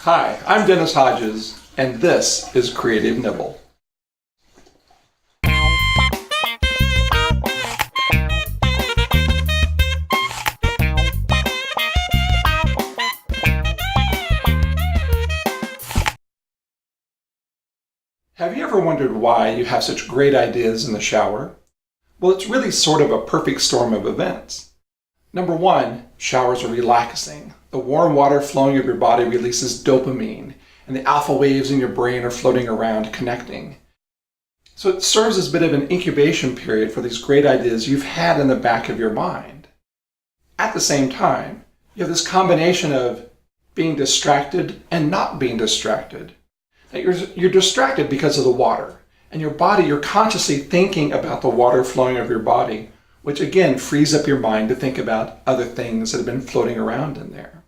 Hi, I'm Dennis Hodges, and this is Creative Nibble. Have you ever wondered why you have such great ideas in the shower? Well, it's really sort of a perfect storm of events. Number one, showers are relaxing. The warm water flowing over your body releases dopamine, and the alpha waves in your brain are floating around, connecting. So it serves as a bit of an incubation period for these great ideas you've had in the back of your mind. At the same time, you have this combination of being distracted and not being distracted. That you're distracted because of the water, and your body, you're consciously thinking about the water flowing over your body, which again frees up your mind to think about other things that have been floating around in there.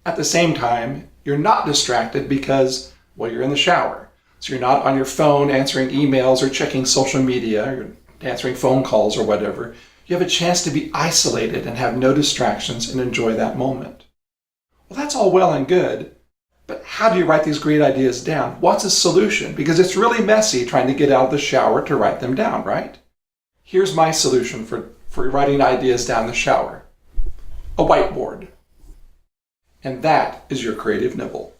At the same time, you're not distracted because, well, you're in the shower. So you're not on your phone answering emails or checking social media or answering phone calls or whatever. You have a chance to be isolated and have no distractions and enjoy that moment. Well, that's all well and good, but how do you write these great ideas down? What's a solution? Because it's really messy trying to get out of the shower to write them down, right? Here's my solution for writing ideas down the shower. A whiteboard. And that is your creative nibble.